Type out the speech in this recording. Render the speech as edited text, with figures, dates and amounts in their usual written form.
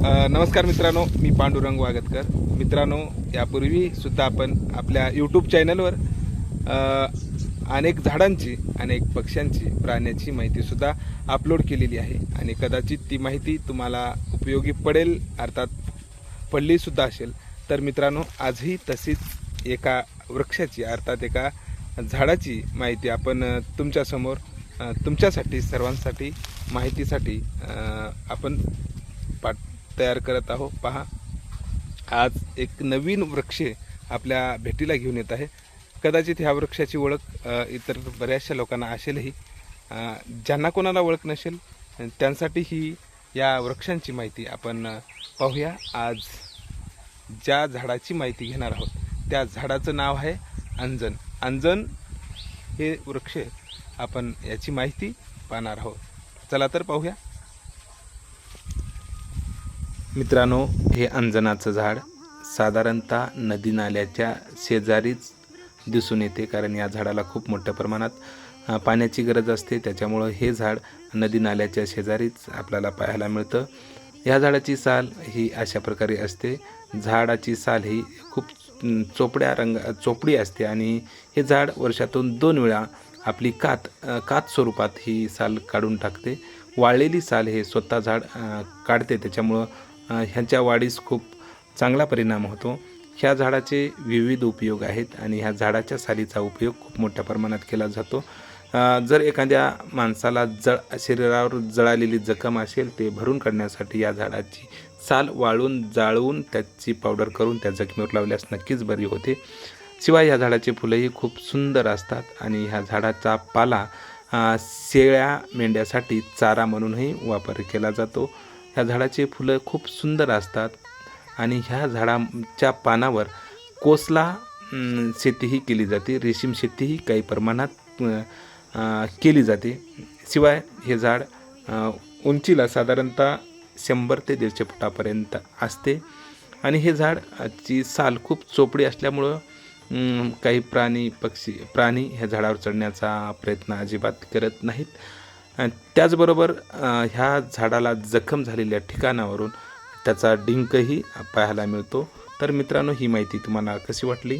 नमस्कार मित्रांनो, मी पांडुरंग वागतकर. मित्रांनो, यापूर्वी सुद्धा आपण आपल्या यूट्यूब चॅनलवर अनेक झाडांची, अनेक पक्ष्यांची, प्राण्याची माहितीसुद्धा अपलोड केलेली आहे आणि कदाचित ती माहिती तुम्हाला उपयोगी पडेल, अर्थात पडलीसुद्धा असेल. तर मित्रांनो, आजही तशीच एका वृक्षाची, अर्थात एका झाडाची माहिती आपण तुमच्यासमोर, तुमच्यासाठी, सर्वांसाठी माहितीसाठी आपण तयार करत आहोत. पहा, आज एक नवीन वृक्ष आपल्या भेटीला घेऊन येत आहे. कदाचित ह्या वृक्षाची ओळख इतर बऱ्याचशा लोकांना असेलही. ज्यांना कोणाला ओळख नसेल त्यांसाठी ही या वृक्षांची माहिती आपण पाहूया. आज ज्या झाडाची माहिती घेणार आहोत त्या झाडाचं नाव आहे अंजन. अंजन हे वृक्ष, आपण याची माहिती पाहणार आहोत. चला तर पाहूया. मित्रांनो, हे अंजनाचं झाड साधारणतः नदी नाल्याच्या शेजारीच दिसून येते, कारण या झाडाला खूप मोठ्या प्रमाणात पाण्याची गरज असते. त्याच्यामुळं हे झाड नदी नाल्याच्या शेजारीच आपल्याला पाहायला मिळतं. या झाडाची साल ही अशा प्रकारे असते. झाडाची साल ही खूप चोपडी असते आणि हे झाड वर्षातून 2 वेळा आपली कात स्वरूपात ही साल काढून टाकते. वाळलेली साल हे स्वतः झाड काढते, त्याच्यामुळं ह्यांच्या वाढीस खूप चांगला परिणाम होतो. ह्या झाडाचे विविध उपयोग आहेत आणि ह्या झाडाच्या सालीचा उपयोग खूप मोठ्या प्रमाणात केला जातो. जर एखाद्या माणसाला शरीरावर जळालेली जखम असेल ते भरून काढण्यासाठी या झाडाची साल वाळून जाळून त्याची पावडर करून त्या जखमेवर लावल्यास नक्कीच बरी होते. शिवाय ह्या झाडाचे फुलंही खूप सुंदर असतात आणि ह्या झाडाचा पाला शेळ्या मेंढ्यासाठी चारा म्हणूनही वापर केला जातो. ह्या झाडाचे फुलं खूप सुंदर असतात आणि ह्या झाडाच्या पानावर कोसला शेतीही केली जाते. रेशीम शेतीही काही प्रमाणात केली जाते. शिवाय हे झाड उंचीला साधारणतः 100 ते 150 फुटापर्यंत असते आणि हे झाडाची साल खूप चोपडी असल्यामुळं काही प्राणी ह्या झाडावर चढण्याचा प्रयत्न अजिबात करत नाहीत. त्याचबरोबर ह्या झाडाला जखम झालेल्या ठिकाणावरून त्याचा डिंकही पाहायला मिळतो. तर मित्रांनो, ही माहिती तुम्हाला कशी वाटली?